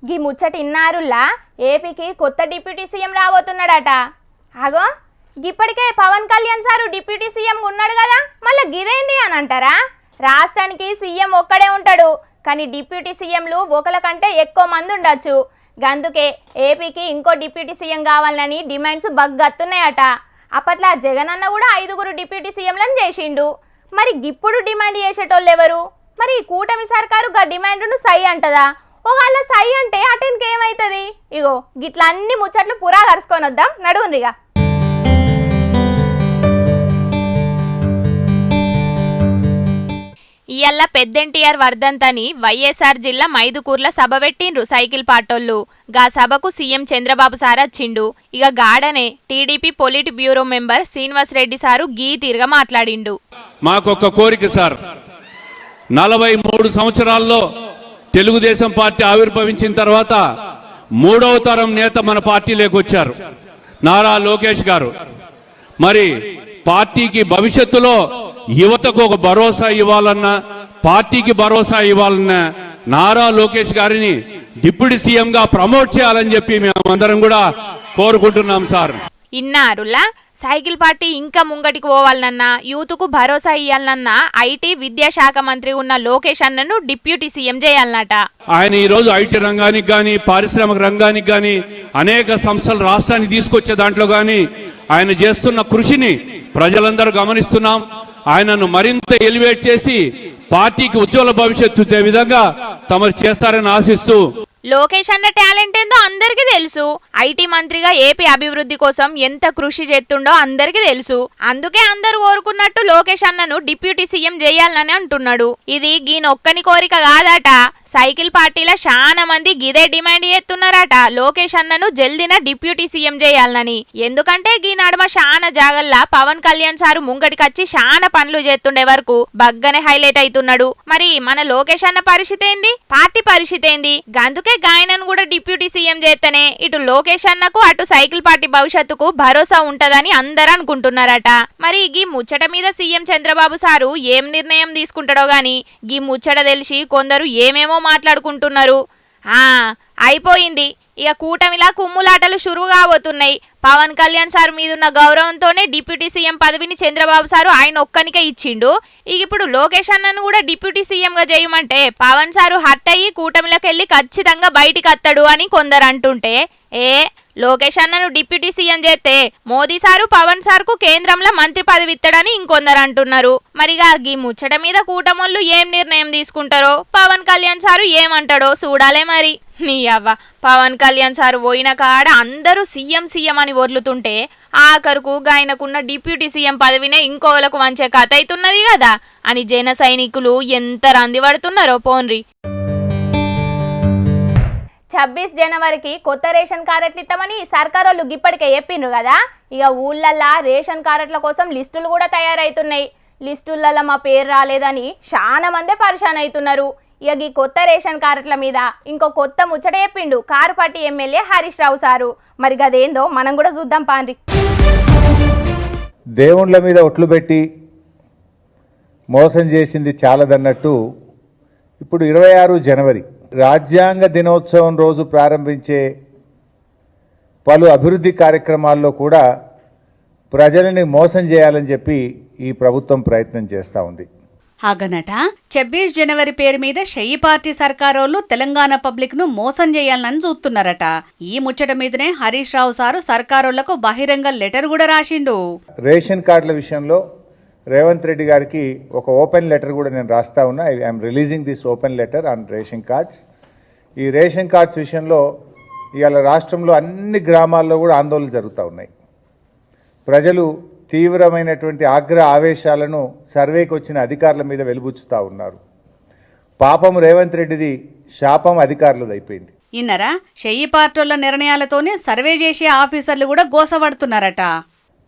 గీ ముచ్చట ఇన్నారుల్లా ఏపీకి కొత్త డిప్యూటీ సీఎం రాబోతున్నాడట. అగో ఇప్పటికే Pawan Kalyan sir deputy CM ఉన్నాడు కదా, మళ్ళీ గిదేంది అని అంటారా? రాష్ట్రానికి సీఎం ఒక్కడే ఉంటాడు, కానీ డిప్యూటీ సీఎంలు ఒకల కంటే ఎక్కువ మంది ఉండొచ్చు. అందుకే ఏపీకి ఇంకో డిప్యూటీ సీఎం కావాలని డిమాండ్స్ బగ్గత్తున్నాయట. అప్పట్లో జగన్ అన్న కూడా 5గురు డిప్యూటీ సీఎంలను చేసిండు. మరి ఇప్పుడు డిమాండ్ చేసేటోళ్ళు ఎవరు? మరి కూటమి సర్కారు గా డిమాండ్ను సై అంటదా? ఒకవేళ సై అంటే అటెన్కి ఏమవుతుంది? ఇగో గిట్లా అన్ని ముచ్చట్లు పురా కరుసుకొని వద్దాం, నడువునిగా. ఇయ్యల్ల పెద్దెన్టీఆర్ వర్ధంతని వైఎస్ఆర్ జిల్లా మైదుకూర్ల సభ పెట్టిండ్రు సైకిల్ పాటోళ్ళు. గా సభకు సీఎం చంద్రబాబు సార్ వచ్చిండు. ఇక గాడనే TDP politburo member Srinivas Reddy sir గీ తీరుగా మాట్లాడిండు. మాకొక కోరిక సార్, 43 సంవత్సరాల్లో తెలుగుదేశం పార్టీ ఆవిర్భవించిన తర్వాత 3వ తరం నేత మన పార్టీలోకి వచ్చారు, నారా లోకేష్ గారు. మరి పార్టీకి భవిష్యత్తులో యువతకు ఒక భరోసా ఇవ్వాలన్నా, పార్టీకి భరోసా ఇవ్వాలన్నా నారా లోకేష్ గారిని డిప్యూటీ సీఎం గా ప్రమోట్ చేయాలని చెప్పి మేమందరం కూడా కోరుకుంటున్నాం సార్. ఇన్నారులా సైకిల్ పార్టీ ఇంకా ముంగటికి పోవాలన్నా, యూత్కు భరోసా ఇవ్వాలన్నా ఐటీ విద్యాశాఖ మంత్రి ఉన్న లోకేష్ అన్నను డిప్యూటీ సీఎం చేయాలన్నట. ఆయన ఈ రోజు ఐటీ రంగానికి గాని, పారిశ్రామిక రంగానికి గాని, అనేక సంస్థలు రాష్ట్రానికి తీసుకొచ్చే దాంట్లో గాని ఆయన చేస్తున్న కృషిని ప్రజలందరూ గమనిస్తున్నాం. ఆయనను మరింత ఎలివేట్ చేసి పార్టీకి ఉజ్వల భవిష్యత్తు విధంగా తమరు చేస్తారని ఆశిస్తూ, లోకేష్ అన్న టాలెంట్ ఏందో అందరికీ తెలుసు. ఐటీ మంత్రిగా ఏపీ అభివృద్ధి కోసం ఎంత కృషి చేస్తుండో అందరికీ తెలుసు. అందుకే అందరూ కోరుకున్నట్టు లోకేష్ అన్నను డిప్యూటీ సీఎం చేయాలని అంటున్నాడు. ఇది గీనొక్కని కోరిక కాదట, సైకిల్ పార్టీలో చాలా మంది గిదే డిమాండ్ చేస్తున్నారట లోకేష్ అన్నను జల్దిన డిప్యూటీ సీఎం చేయాలని. ఎందుకంటే గీ నడుమ చాలా జాగల్లా పవన్ కళ్యాణ్ సారు ముంగటికొచ్చి చాలా పనులు చేస్తుండే వరకు బగ్గనే హైలైట్ అవుతున్నాడు. మరి మన లోకేష్ అన్న పరిస్థితి ఏంది, పార్టీ పరిస్థితి ఏంది? అందుకే గాయనను కూడా డిప్యూటీ సీఎం చేస్తేనే ఇటు లోకేష్ అన్నకు అటు సైకిల్ పార్టీ భవిష్యత్తుకు భరోసా ఉంటదని అందరూ అనుకుంటున్నారట. మరి గీ ముచ్చట మీద సీఎం చంద్రబాబు సారు ఏం నిర్ణయం తీసుకుంటాడో గాని గీ ముచ్చట తెలిసి కొందరు ఏమేమో మాట్లాడుకుంటున్నారు. అయిపోయింది ఇక కూటమిలా కుమ్ములాటలు షురువు కాబోతున్నాయి. పవన్ కళ్యాణ్ సార్ మీదున్న గౌరవంతోనే డిప్యూటీ సీఎం పదవిని చంద్రబాబు సారు ఆయన ఒక్కనికే ఇచ్చిండు. ఇక ఇప్పుడు లోకేష్ అన్నను కూడా డిప్యూటీ సీఎం గా చేయమంటే పవన్ సారు హట్ అయ్యి కూటమిలోకి వెళ్ళి ఖచ్చితంగా బయటికి వస్తాడు అని కొందరు అంటుంటే, లోకేష్ అన్నను డిప్యూటీ సీఎం చేస్తే మోదీ సారు పవన్ సార్ కు కేంద్రంలో మంత్రి పదవి ఇస్తాడని ఇంకొందరు అంటున్నారు. మరిగా ఈ ముచ్చట మీద కూటమోళ్ళు ఏం నిర్ణయం తీసుకుంటారో, పవన్ కళ్యాణ్ సారు ఏమంటాడో చూడాలే. మరి నీ అవ్వ పవన్ కళ్యాణ్ సారు పోయిన కాడ అందరూ సీఎం సీఎం అని వదులుతుంటే ఆఖరుకు ఆయనకున్న డిప్యూటీ సీఎం పదవినే ఇంకోలకు వంచే కథ అవుతున్నది కదా అని జన సైనికులు ఎంత రంది పడుతున్నారో పోన్రి. 26 జనవరికి కొత్త రేషన్ కార్డులు ఇస్తామని సర్కారు వాళ్ళు ఇప్పటికే చెప్పిండ్రు కదా. ఇక ఊళ్ళల్లో రేషన్ కార్డుల కోసం లిస్టులు కూడా తయారవుతున్నాయి. లిస్టులలో మా పేరు రాలేదని చాలా మందే పరిశాన్ అవుతున్నారు. ఇక ఈ కొత్త రేషన్ కార్డుల మీద ఇంకో కొత్త ముచ్చట చెప్పిండు కారుపట్టి ఎమ్మెల్యే హరీష్ రావు సారు. మరి అదేందో మనం కూడా చూద్దాం పాండ్రి. దేవుళ్ళ మీద ఒట్లు పెట్టి మోసం చేసింది చాలదన్నట్టు ఇప్పుడు 26 జనవరి రాజ్యాంగ దినోత్సవం రోజు ప్రారంభించే పలు అభివృద్ధి కార్యక్రమాల్లో కూడా ప్రజలని మోసం చేయాలని చెప్పి ఈ ప్రభుత్వం ప్రయత్నం చేస్తూ ఉంది. ಹಾಗನಟ 26 జనవరి పేరు మీద షెయ్యి పార్టీ సర్కారోళ్ళు తెలంగాణ పబ్లిక్ ను మోసం చేయాలని చూస్తున్నారట. ఈ ముచ్చట మీదనే హరీష్ రావు సారు సర్కారోళ్లకు బహిరంగ లెటర్ కూడా రాసిండు. రేషన్ కార్డుల విషయంలో రేవంత్ రెడ్డి గారికి ఒక ఓపెన్ లెటర్ కూడా నేను రాస్తా ఉన్నా. I'm releasing this open letter on ration cards. ఈ రేషన్ కార్డ్స్ విషయంలో ఇవాళ రాష్ట్రంలో అన్ని గ్రామాల్లో కూడా ఆందోళనలు జరుగుతూ ఉన్నాయి. ప్రజలు తీవ్రమైనటువంటి ఆవేశాలను సర్వేకి వచ్చిన అధికారుల మీద వెలుబుచ్చుతా ఉన్నారు. పాపం రేవంత్ రెడ్డిది, శాపం అధికారులది అయిపోయింది. ఇన్నరా షెయ్యి పార్టీల నిర్ణయాలతోనే సర్వే చేసే ఆఫీసర్లు కూడా గోసపడుతున్నారట.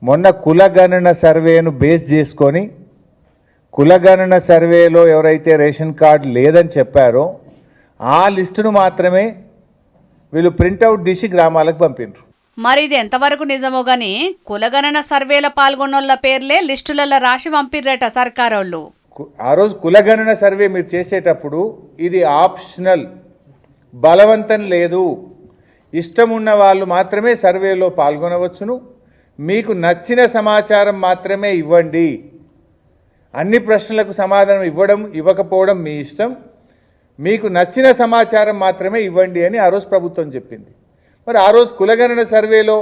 మొన్న కులగణన సర్వేను బేస్ చేసుకొని కులగణన సర్వేలో ఎవరైతే రేషన్ కార్డు లేదని చెప్పారో ఆ లిస్టును మాత్రమే వీళ్ళు ప్రింట్అవుట్ తీసి గ్రామాలకు పంపిండ్రు. మరి ఇది ఎంతవరకు నిజమో గాని కులగణన సర్వేలో పాల్గొన్నోళ్ల పేర్లే లిస్టులలో రాసి పంపిర్రట సర్కారోళ్ళు. ఆ రోజు కులగణన సర్వే మీరు చేసేటప్పుడు ఇది ఆప్షనల్, బలవంతం లేదు. ఇష్టం ఉన్న వాళ్ళు మాత్రమే సర్వేలో పాల్గొనవచ్చును. మీకు నచ్చిన సమాచారం మాత్రమే ఇవ్వండి. అన్ని ప్రశ్నలకు సమాధానం ఇవ్వకపోవడం మీ ఇష్టం. మీకు నచ్చిన సమాచారం మాత్రమే ఇవ్వండి అని ఆ రోజు ప్రభుత్వం చెప్పింది. మరి ఆ రోజు కులగణన సర్వేలో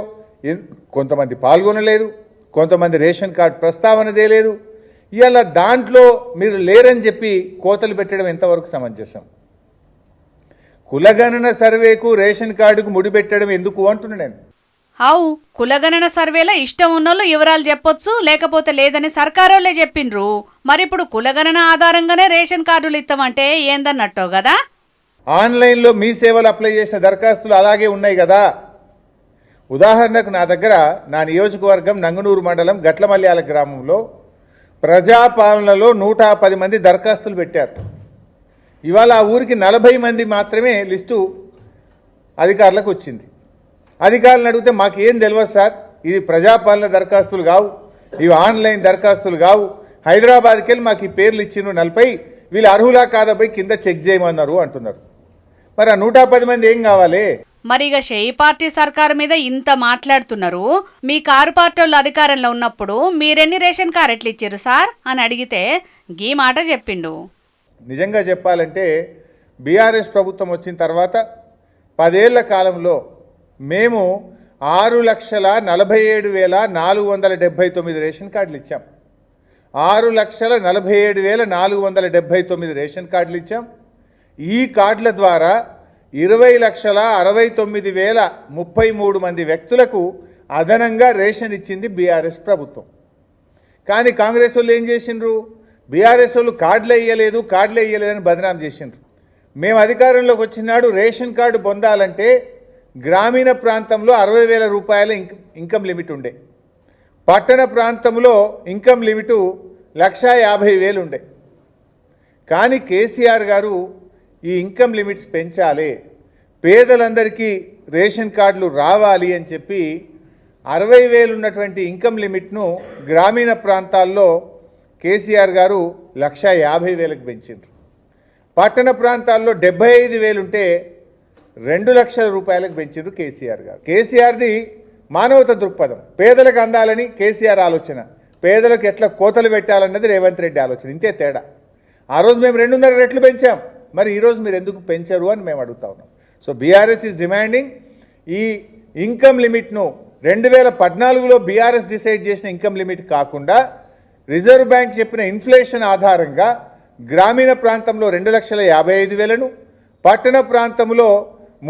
కొంతమంది పాల్గొనలేదు, కొంతమంది రేషన్ కార్డు ప్రస్తావనదే లేదు. ఇవాళ దాంట్లో మీరు లేరని చెప్పి కోతలు పెట్టడం ఎంతవరకు సమంజసం? కులగణన సర్వేకు రేషన్ కార్డుకు ముడిపెట్టడం ఎందుకు అంటున్నా నేను. అవు కులగణన సర్వేలో ఇష్టం ఉన్నోళ్ళు వివరాలు చెప్పొచ్చు, లేకపోతే లేదని సర్కారోళ్ళే చెప్పిండ్రు. మరిప్పుడు కులగణన ఆధారంగానే రేషన్ కార్డులు ఇస్తామంటే ఏందన్నట్టో కదా. ఆన్లైన్లో మీ సేవలు అప్లై చేసిన దరఖాస్తులు అలాగే ఉన్నాయి కదా. ఉదాహరణకు నా దగ్గర నా నియోజకవర్గం నంగనూరు మండలం గట్లమల్యాల గ్రామంలో ప్రజాపాలనలో 110 మంది దరఖాస్తులు పెట్టారు. ఇవాళ ఆ ఊరికి 40 మంది మాత్రమే లిస్టు అధికారులకు వచ్చింది. అధికారులను అడిగితే మాకేం తెలియదు సార్, ఇది ప్రజాపాలన దరఖాస్తులు కావు, ఇవి ఆన్లైన్ దరఖాస్తులు కావు, హైదరాబాద్కి వెళ్ళి మాకు ఈ పేర్లు ఇచ్చిండ్రు 40, వీళ్ళు అర్హులా కాదపై కింద చెక్ చేయమన్నారు అంటున్నారు. మరి ఆ 110 మంది ఏం కావాలి? మరి ఇక షెయి పార్టీ సర్కారు మీద ఇంత మాట్లాడుతున్నారు. మీ కారు పార్టీ వాళ్ళు అధికారంలో ఉన్నప్పుడు మీరెన్ని రేషన్ కార్ ఎట్లు ఇచ్చారు సార్ అని అడిగితే గీ మాట చెప్పిండు. నిజంగా చెప్పాలంటే బీఆర్ఎస్ ప్రభుత్వం వచ్చిన తర్వాత 10 ఏళ్ల కాలంలో మేము 6,47,479 రేషన్ కార్డులు ఇచ్చాం. 6,47,479 రేషన్ కార్డులు ఇచ్చాం. ఈ కార్డుల ద్వారా 20,69,033 మంది వ్యక్తులకు అదనంగా రేషన్ ఇచ్చింది బీఆర్ఎస్ ప్రభుత్వం. కానీ కాంగ్రెస్ వాళ్ళు ఏం చేసిండ్రు? బీఆర్ఎస్ వాళ్ళు కార్డులే ఇయ్యలేదని బదనాం చేసిండ్రు. మేము అధికారంలోకి వచ్చినాడు రేషన్ కార్డు పొందాలంటే గ్రామీణ ప్రాంతంలో 60,000 రూపాయల ఇన్కమ్ లిమిట్ ఉండే, పట్టణ ప్రాంతంలో ఇన్కమ్ లిమిటు 1,50,000 ఉండే. కానీ కేసీఆర్ గారు ఈ ఇన్కమ్ లిమిట్స్ పెంచాలి, పేదలందరికీ రేషన్ కార్డులు రావాలి అని చెప్పి 60,000 ఉన్నటువంటి ఇన్కమ్ లిమిట్ను గ్రామీణ ప్రాంతాల్లో కేసీఆర్ గారు 1,50,000కి పెంచిండ్రు. పట్టణ ప్రాంతాల్లో 75,000 ఉంటే 2,00,000 రూపాయలకు పెంచిండ్రు కేసీఆర్ గారు. కేసీఆర్ది మానవత దృక్పథం, పేదలకు అందాలని కేసీఆర్ ఆలోచన, పేదలకు ఎట్లా కోతలు పెట్టాలన్నది రేవంత్ రెడ్డి ఆలోచన. ఇంతే తేడా. ఆ రోజు మేము 2.5 రెట్లు పెంచాం, మరి ఈరోజు మీరు ఎందుకు పెంచరు అని మేము అడుగుతా ఉన్నాం. సో బీఆర్ఎస్ ఈజ్ డిమాండింగ్ ఈ ఇన్కమ్ లిమిట్ను 2014లో బీఆర్ఎస్ డిసైడ్ చేసిన ఇన్కమ్ లిమిట్ కాకుండా రిజర్వ్ బ్యాంక్ చెప్పిన ఇన్ఫ్లేషన్ ఆధారంగా గ్రామీణ ప్రాంతంలో 2,55,000ను, పట్టణ ప్రాంతంలో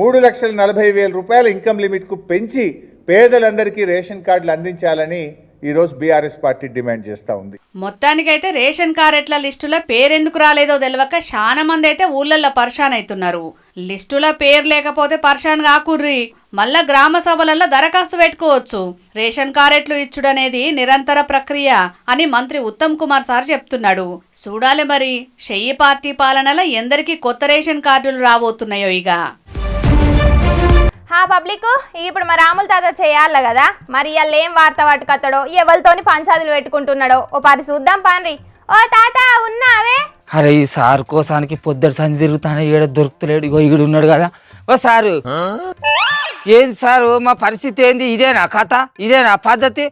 3,40,000 రూపాయల ఇన్కమ్ లిమిట్కు పెంచి పేదలందరికీ రేషన్ కార్డులు అందించాలని ఈరోజు బీఆర్ఎస్ పార్టీ డిమాండ్ చేస్తూ ఉంది. మొత్తానికైతే రేషన్ కార్డుల లిస్టులో పేరెందుకు రాలేదో తెలియక చాలా మంది అయితే ఊళ్ళల్లో పర్షాన్ అవుతున్నారు. లిస్టులో పేరు లేకపోతే పర్షాన్ కాకుర్రి, మళ్ళా గ్రామ సభలలో దరఖాస్తు పెట్టుకోవచ్చు. రేషన్ కార్డులు ఇచ్చుడనేది నిరంతర ప్రక్రియ అని మంత్రి ఉత్తమ్ కుమార్ సార్ చెప్తున్నాడు. చూడాలి మరి షెయి పార్టీ పాలనలో ఎందరికీ కొత్త రేషన్ కార్డులు రాబోతున్నాయో. ఇక పబ్లిక్ ఇప్పుడు మా రాముల తాత చేయాలి కదా, మరి ఇవాళ ఏం వార్త పట్టుకత్తాడో, ఎవరితోని పంచాదులు పెట్టుకుంటున్నాడో ఓ పరి చూద్దాం పాండ్రి. ఓ తాత ఉన్నావే? అరే ఈ సార్ కోసానికి పొద్దుడు సంధి తిరుగుతానే ఏడ దొరుకుతలేడు. ఇగో ఈడు ఉన్నాడు కదా. ఓ సారు, ఏంది సారు మా పరిస్థితి ఏంది? ఇదేనా కథ? ఇదేనా పద్ధతి?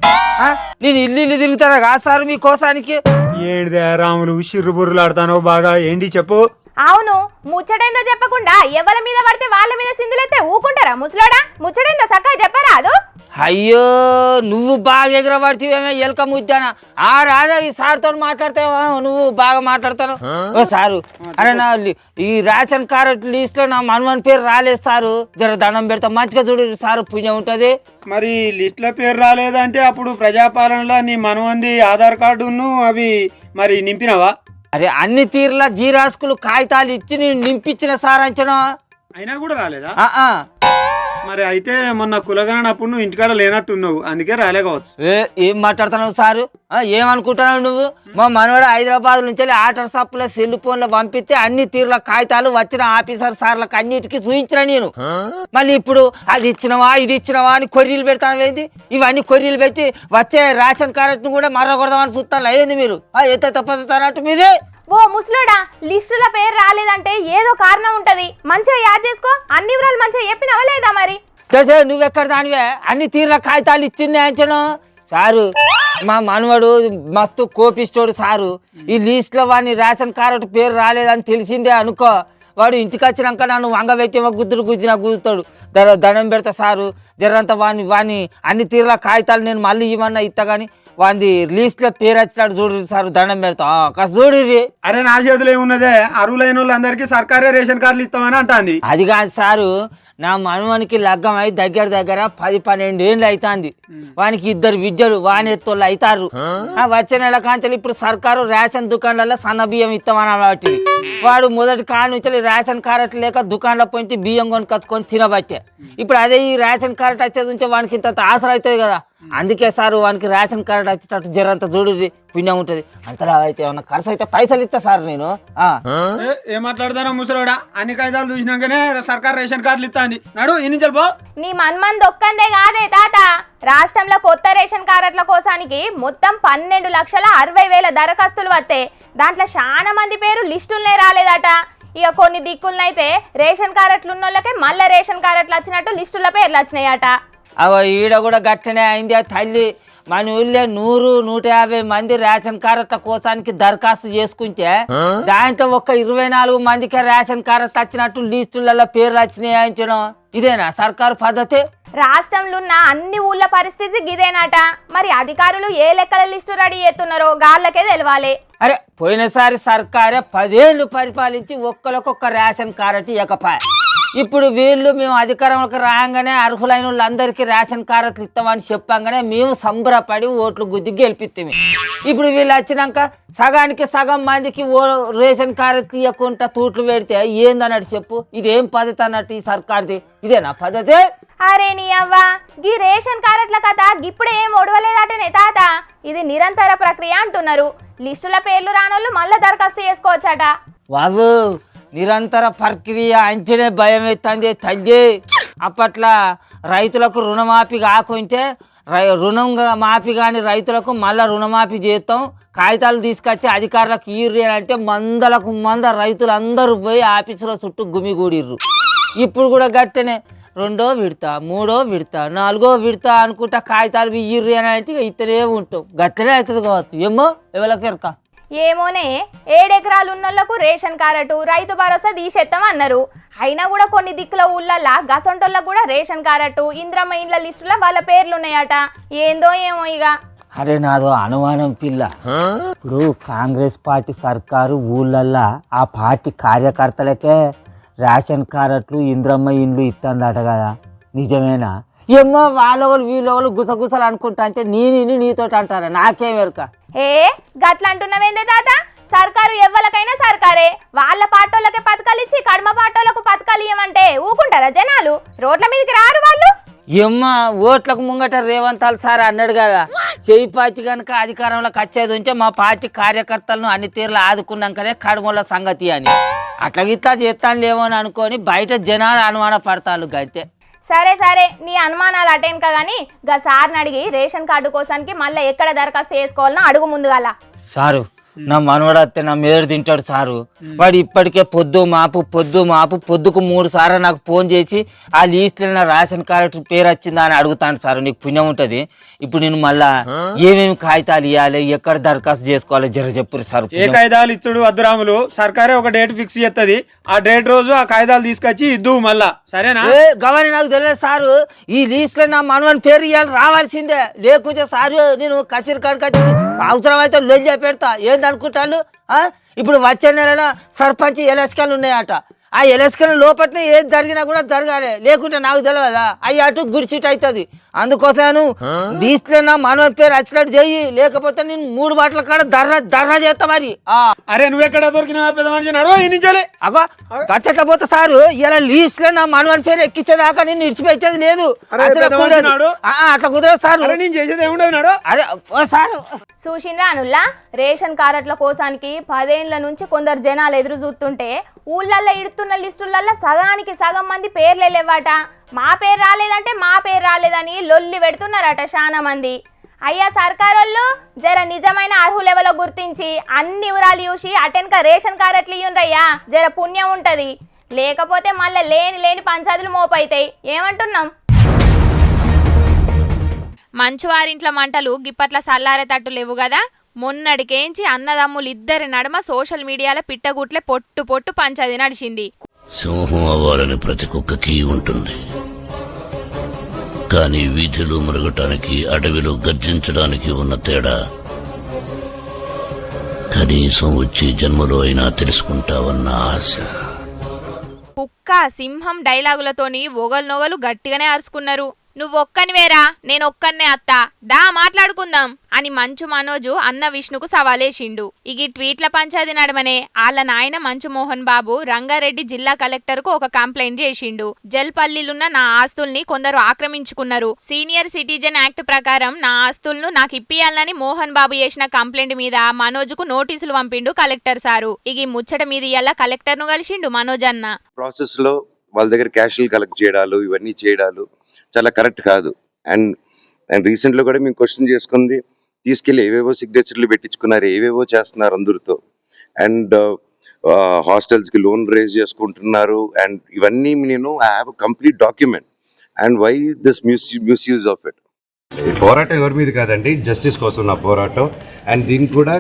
నేను ఇల్లు తిరుగుతానా కా సారు మీ కోసానికి? ఏంటిదే రాములు షిర్రు బుర్రులాడతానో బాగా, ఏంటి చెప్పు. అవును, ముచ్చటేందో చెప్పకుండా ఎవరి మీద పడితే వాళ్ళ మీద సిందులైతే ఊకుంటారా ముసలాడా? ముచ్చటేందో సక్కగా చెప్పరా? అదు అయ్యో నువ్వు బాగా ఎగరబడితేవేమో ఎలక ముద్దానా? ఆ రాదా ఈ సార్తో మాట్లాడతావా? నువ్వు బాగా మాట్లాడతాను. ఓ సారు, అరే నా ఈ రేషన్ కార్డు లిస్ట్ లో నా మనవని పేరు రాలేదు సారు, జర దండం పెడతా మంచిగా చూడు సారు, పుణ్యం ఉంటది. మరి లిస్ట్ లో పేరు రాలేదంటే అప్పుడు ప్రజాపాలనలో నీ మనవంది ఆధార్ కార్డును అవి మరి నింపినవా? అరే అన్ని తీర్ల జీరాస్కులు కాగితాలు ఇచ్చి నేను నింపించిన సార్ అంచనా, అయినా కూడా రాలేదా? మరి అయితే మొన్న కులగనప్పుడు నువ్వు ఇంటికాడ లేనట్టున్నావు, అందుకే రాలే కావచ్చు. ఏం మాట్లాడుతున్నావు సారు? ఏమనుకుంటున్నావు నువ్వు? మా మనవాడు హైదరాబాద్ నుంచి ఆటర్ సప్ల సెల్ ఫోన్లో పంపిస్తే అన్ని తీర్ల కాగితాలు వచ్చిన ఆఫీసర్ సార్లకు అన్నిటికీ చూపించిన నేను. మళ్ళీ ఇప్పుడు అది ఇచ్చినవా ఇది ఇచ్చినవా అని కొర్రీలు పెడతాను ఏంది? ఇవన్నీ కొర్రీలు పెట్టి వచ్చే రేషన్ కార్డు కూడా మరొకదామని చూస్తాను అయ్యింది మీరు ఎంత తప్పదన్నట్టు మీరే. ఓ ముసలోడా, లిస్టుల పేరు రాలేదంటే ఏదో కారణం ఉంటది, మంచిగా యాద్ చేసుకో. అన్ని వివరాలు మంచిగా చెప్పినవా లేదా మరి? దశ నువ్వెక్కడ దానివే అన్ని తీర్ల కాగితాలు ఇచ్చింది అంచను సారు. మా మనవడు మస్తు కోపిస్తోడు సారు. ఈ లిస్టులో వాడిని రేషన్ కార్డు పేరు రాలేదని తెలిసిందే అనుకో, వాడు ఇంటికి వచ్చినాక నన్ను వంగబెట్టి గుద్దురు గుద్దినా గుద్దుతాడు. దండం పెడతా సారు. జరంతా వాని అన్ని తీర్ల కాగితాలు నేను మళ్ళీ ఇవ్వన్నా ఇస్తా కానీ వాడి లిస్టులో పేరు వచ్చినాడు చూడు సార్, దండం పెడతా చూడు. అరే నా చేతిలో ఏమున్నదే, అర్హులైన వాళ్ళందరికీ సర్కారే రేషన్ కార్డులు ఇస్తామని అంటాంది. అది కాదు సారు, నా మనవనికి లగ్గం అయి దగ్గర 10-12 ఏళ్ళు అవుతుంది. వానికి 2 విద్యలు వాని ఎత్తోళ్ళు అవుతారు. వచ్చే నెల కాంచెలు ఇప్పుడు సర్కారు రేషన్ దుకాణాలలో సన్న బియ్యం ఇస్తామని వాటి వాడు మొదటి కాడ నుంచి రేషన్ కార్డు లేక దుకాణంలో పోయి బియ్యం కొనుకొచ్చుకొని తినబట్టే. ఇప్పుడు అదే ఈ రేషన్ కార్డు వచ్చేది ఉంటే వానికి ఇంత ఆసర అవుతుంది కదా. అందుకే సార్ వానికి రేషన్ కార్డు వచ్చేటట్టు జరంత చూడు, పుణ్యం ఉంటుంది. అంతలా అయితే ఏమన్నా ఖర్చు అయితే పైసలు ఇస్తా సార్ నేను. ఏం మాట్లాడతారా ముసలోడా, అన్ని కాగితాలు చూసినాకనే సర్కార్ రేషన్ కార్డులు ఇస్తాంది. నడు ఈ నుంచి పో. నీ మన్మన్ దొక్కందే కాదే తాత, రాష్ట్రంలో కొత్త రేషన్ కార్డుల కోసానికి మొత్తం 12,60,000 దరఖాస్తులు వస్తాయి. దాంట్లో చాలా మంది పేరు లిస్టులనే రాలేదట. ఇక కొన్ని దిక్కులనైతే రేషన్ కార్డులు ఉన్న వాళ్ళకే మళ్ళీ రేషన్ కార్డులు వచ్చినట్టు లిస్టుల పేర్లు వచ్చినాయట. అవ ఈడ కూడా గట్టనే అయింది తల్లి. మన ఊళ్ళో 100-150 మంది రేషన్ కార్డుల కోసానికి దరఖాస్తు చేసుకుంటే దాంతో ఒక్క 24 మందికే రేషన్ కార్డు వచ్చినట్టు లిస్టులలో పేర్లు వచ్చినాయించడం ఇదేనా సర్కారు పద్ధతి? రాష్ట్రంలో ఉన్న అన్ని ఊళ్ళ పరిస్థితి గిదేనట. మరి అధికారులు ఏ లెక్కల లిస్టు రెడీ చేస్తున్నారో గాళ్ళకే తెలవాలి. అరే పోయినసారి సర్కారే 10 ఏళ్ళు పరిపాలించి ఒక్కరికొక్క రేషన్ కార్డు ఇవ్వకపోయా. ఇప్పుడు వీళ్ళు మేము అధికారంలోకి రాగానే అర్హులైన వాళ్ళందరికీ రేషన్ కార్డులు ఇస్తామని చెప్పంగానే మేము సంబరపడి ఓట్లు గుద్ది గెలిపిస్తాము. ఇప్పుడు వీళ్ళు వచ్చినాక సగానికి సగం మందికి రేషన్ కార్డు ఇవ్వకుండా తూట్లు పెడితే ఏందన్నట్టు చెప్పు? ఇదేం పద్ధతి అన్నట్టు ఈ సర్కార్ది? ఇదేనా పద్ధతి? అరే నీ అవ్వ, గీ రేషన్ కార్డుల కథ ఇప్పుడే ఏం ఒడవలేదటనే తాత. ఇది నిరంతర ప్రక్రియ అంటున్నారు. లిస్టుల పేర్లు రానోళ్ళు మళ్ళీ దరఖాస్తు చేసుకోవచ్చట. బాబు నిరంతర ప్రక్రియ అంచనే భయం ఎత్తంది తల్లి. అప్పట్లో రైతులకు రుణమాఫీ కాకుంటే రుణం మాఫీ కానీ రైతులకు మళ్ళీ రుణమాఫీ చేస్తాం, కాగితాలు తీసుకొచ్చి అధికారులకు ఇర్రి అంటే మంద రైతులు అందరూ పోయి ఆఫీసులో చుట్టూ గుమిగూడిర్రు. ఇప్పుడు కూడా గట్టనే 2వ విడత 3వ విడత 4వ విడత అనుకుంటా కాగితాలు ఇర్రి అని అంటే ఇతనే ఉంటాం. గట్టనే అవుతుంది కావచ్చు, ఏమో ఎవరికి ఎరక. ఏమోనే, 7 ఎకరాలు ఉన్నోళ్లకు రేషన్ కార్డు రైతు భరోసా తీసేస్తాం అన్నారు. అయినా కూడా కొన్ని దిక్కుల ఊళ్ళల్లా గసంటోళ్ళకు కూడా రేషన్ కార్డు ఇంద్రమ్మ ఇండ్ల లిస్టులో వాళ్ళ పేర్లు ఉన్నాయట. ఏందో ఏమో ఇక. అరే నాదో అనుమానం పిల్ల. ఇప్పుడు కాంగ్రెస్ పార్టీ సర్కారు ఊళ్ళల్లా ఆ పార్టీ కార్యకర్తలకే రేషన్ కార్డులు ఇంద్రమ్మ ఇండ్లు ఇస్తుందట కదా, నిజమేనా? ఏమో వాళ్ళోళ్ళు వీళ్ళోళ్ళు గుసగుసలు అనుకుంటా అంటే నీతో అంటారా? నాకేం ఎరుక. ఏ గట్ల అంటున్నావేందే తాత? సర్కారు ఎవ్వలకైనా సర్కారే. వాళ్ళ పాటోళ్ళకే పథకాలు ఇచ్చి కడమ పాటోళ్ళకు పథకాలు ఇవ్వమంటే ఊకుంటారా జనాలు? రోడ్ల మీదకి రారు వాళ్ళు. ఎమ్మ ఓట్లకు ముంగట రేవంతాలు సార్ అన్నాడు కదా, చెయ్యి పార్టీ కనుక అధికారంలోకి వచ్చేది ఉంటే మా పార్టీ కార్యకర్తలను అన్ని తీర్లు ఆదుకున్నాకనే కడమల సంగతి అని. అట్లా గిట్లా చేస్తానులేమో అని అనుకొని బయట జనాలు అనుమాన పడతాను గంతే. సరే నీ అనుమానాలు అటేనుక కానీ గా సార్ని అడిగి రేషన్ కార్డు కోసానికి మళ్ళీ ఎక్కడ దరఖాస్తు చేసుకోవాలనో అడుగు ముందుగాల. సారు నా మనవడు వస్తే నా మీద తింటాడు సారు. వాడు ఇప్పటికే పొద్దు మాపు పొద్దుకు 3 సార్లు నాకు ఫోన్ చేసి ఆ లిస్టులో నా రేషన్ కార్డు పేరు వచ్చిందా అని అడుగుతాను సారు. నీకు పుణ్యం ఉంటుంది. ఇప్పుడు నేను మళ్ళా ఏమేమి కాగితాలు ఇవ్వాలి, ఎక్కడ దరఖాస్తు చేసుకోవాలి జర చెప్పురు సార్. ఏ కాగితాలు ఇచ్చుడు వద్దురాములు, సర్కారే ఒక డేట్ ఫిక్స్ చేస్తుంది. ఆ డేట్ రోజు ఆ కాగితాలు తీసుకొచ్చి ఇద్దు మళ్ళా, సరేనా? గవర్నీ నాకు తెలియదు సారు. ఈ లిస్ట్ లో నా మనవని పేరు ఇవ్వాలి రావాల్సిందే, లేకుంటే సారు నేను కచేరి కాడికి అవసరం అయితే లొల్లి పెడతా. ఏందనుకుంటాను? ఇప్పుడు వచ్చే నెలలో సర్పంచ్ ఎలక్షన్లు ఉన్నాయట. ఆ ఎలక్షన్ లోపట్నే ఏది జరిగినా కూడా జరగాలి, లేకుంటే నాకు తెలియదా? అవి అటు గుడిసిట్ అవుతుంది. అందుకోసం లిస్టులో నా మనవని పేరు వచ్చినట్టు చెయ్యి, లేకపోతే నేను 3 బాటల కాడ ధర్నా చేస్తా మరి. అరే నువ్వెక్కడ దొరికినా పెద్ద మనిషి నడవ ఇనించాలి. అగో గట్ట పోతా సారు. ఇలా లిస్ట్ లో నా మనవని పేరు ఎక్కించేదాకా నేను ఇడిచిపెట్టేది లేదు. అట్లా కుదరదు సారు. నేను చేసేది ఏముండదు నాడు. అరే సారు చూసిండ్రా అనుల్లా, రేషన్ కార్డుల కోసానికి 10 ఏళ్ల నుంచి కొందరు జనాలు ఎదురు చూస్తుంటే ఊళ్ళల్లో ఇడుతున్న లిస్టులల్లో సగానికి సగం మంది పేర్లే లేవట. మా పేరు రాలేదంటే మా పేరు రాలేదని లొల్లి పెడుతున్నారట చాలా మంది. అయ్యా సర్కారోళ్ళు జర నిజమైన అర్హులెవలో గుర్తించి అన్ని వివరాలు చూసి అటెన్క రేషన్ కార్డు అట్లా ఇయ్యండ్రయ్యా, జర పుణ్యం ఉంటది. లేకపోతే మళ్ళీ లేని పంచాయతీలు మోపైతాయి. ఏమంటున్నాం? మంచువారింట్ల మంటలు గిప్పట్ల సల్లారేటట్టు లేవు కదా. మొన్నటికేంచి అన్నదమ్ములు ఇద్దరి నడుమ సోషల్ మీడియాలో పిట్టగుట్లే పొట్టు పంచాది నడిచింది. సింహం అవ్వాలని ప్రతి కుక్కకి ఉంటుంది, కానీ వీధిలో మురగటానికి అడవిలో గర్జించడానికి ఉన్న తేడా కనీసం వచ్చే జన్మలో అయినా తెలుసుకుంటావన్న ఆశ. కుక్క సింహం డైలాగులతోని ఒగలు గట్టిగానే అరుచుకున్నారు. నువ్వొక్కనివేరా, నేనొక్కన్నే అత్తా, దా మాట్లాడుకుందాం అని మంచు మనోజు అన్న విష్ణుకు సవాలేసిండు. ఇగి ట్వీట్ల పంచాది నడమనే ఆళ్ల నాయన మంచు మోహన్ బాబు రంగారెడ్డి జిల్లా కలెక్టర్ కు ఒక కంప్లైంట్ చేసిండు. జల్పల్లిలున్న నా ఆస్తుల్ని కొందరు ఆక్రమించుకున్నారు. సీనియర్ సిటిజన్ యాక్ట్ ప్రకారం నా ఆస్తులను నాకు ఇప్పియాలని మోహన్ బాబు చేసిన కంప్లైంట్ మీద మనోజుకు నోటీసులు పంపిండు కలెక్టర్ సారు. ఇగి ముచ్చట మీద ఇయ్యాల కలెక్టర్ ను కలిసిండు మనోజ్ అన్న. ప్రాసెస్ లో వాళ్ళ దగ్గర క్యాషులు కలెక్ట్ చేయడాలు ఇవన్నీ చేయడాలు చాలా కరెక్ట్ కాదు. అండ్ రీసెంట్ లో కూడా మేము క్వశ్చన్ చేసుకుంది, తీసుకెళ్లి ఏవేవో సిగ్నేచర్లు పెట్టించుకున్నారు, ఏవేవో చేస్తున్నారు అందరితో. అండ్ హాస్టల్స్ కి లోన్ రేజ్ చేసుకుంటున్నారు. అండ్ ఇవన్నీ నేను I have complete document. And why this misuse of it. ఈ పోరాటం ఎవరి మీద కాదండి, జస్టిస్ కోసం నా పోరాటం. అండ్ దీనికి కూడా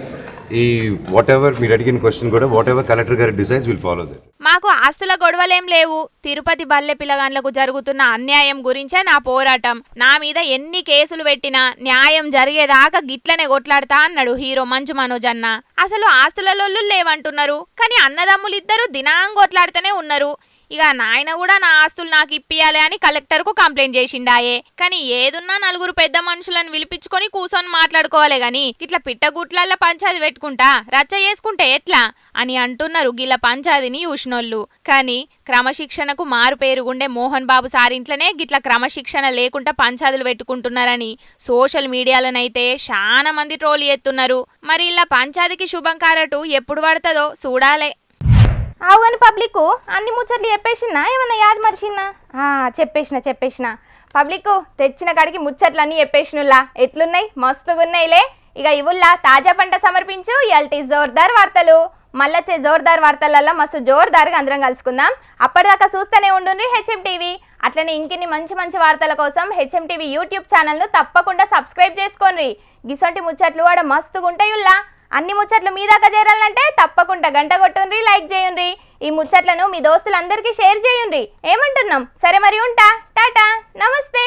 ఈ వాట్ ఎవర్ మీరు అడిగిన క్వశ్చన్ కూడా వాట్ ఎవర్ కలెక్టర్ గారు డిసైడ్స్ విల్ ఫాలో దట్. మాకు ఆస్తుల గొడవలేం లేవు. తిరుపతి బల్లె పిల్లగాండ్లకు జరుగుతున్న అన్యాయం గురించే నా పోరాటం. నా మీద ఎన్ని కేసులు పెట్టినా న్యాయం జరిగేదాకా గిట్లనే కొట్లాడతా అన్నాడు హీరో మంచు మనోజ్ అన్న. అసలు ఆస్తుల లొల్లు లేవంటున్నారు, కానీ అన్నదమ్ములిద్దరూ దినాం కొట్లాడుతూనే ఉన్నారు. ఇక నాయన కూడా నా ఆస్తులు నాకు ఇప్పియాలి అని కలెక్టర్ కు కంప్లైంట్ చేసిండాయే. కానీ ఏదున్నా నలుగురు పెద్ద మనుషులను పిలిపించుకొని కూర్చొని మాట్లాడుకోవాలి గాని ఇట్లా పిట్టగుట్లల్లో పంచాది పెట్టుకుంటా రచ్చ చేసుకుంటే ఎట్లా అని అంటున్నారు గిల్ల పంచాదిని చూసినోళ్ళు. కానీ క్రమశిక్షణకు మారు పేరుగుండే మోహన్ బాబు సారింట్లనే గిట్ల క్రమశిక్షణ లేకుండా పంచాదులు పెట్టుకుంటున్నారని సోషల్ మీడియాలోనైతే చాలా మంది ట్రోల్ చేస్తున్నారు. మరి ఇలా పంచాదికి శుభం కారటు ఎప్పుడు పడుతుందో చూడాలే. అవును పబ్లిక్ అన్ని ముచ్చట్లు చెప్పేసినా ఏమన్నా యాద్ మర్చిన్నా? చెప్పేసిన పబ్లిక్ తెచ్చిన కాడికి ముచ్చట్లన్నీ చెప్పేసినులా. ఎట్లున్నాయి? మస్తుగున్నాయిలే. ఇక ఇవుల్లా తాజా పంట సమర్పించు ఇయాల్టి జోర్దార్ వార్తలు. మళ్ళొచ్చే జోర్దార్ వార్తలల్లో మస్తు జోర్దార్గా అందరం కలుసుకుందాం. అప్పటిదాకా చూస్తూనే ఉండుండ్రి హెచ్ఎం టీవీ. అట్లనే ఇంకిన్ని మంచి వార్తల కోసం హెచ్ఎం టీవీ యూట్యూబ్ ఛానల్ను తప్పకుండా సబ్స్క్రైబ్ చేసుకోండి. గిసొంటి ముచ్చట్లు కూడా మస్తుగుంటాయుల్లా. అన్ని ముచ్చట్లు మీ దాకా చేరాలంటే తప్పకుండా గంట కొట్టుండ్రి, లైక్ చేయండి. ఈ ముచ్చట్లను మీ దోస్తులందరికీ షేర్ చేయండి. ఏమంటున్నాం? సరే మరి ఉంటా. టాటా, నమస్తే.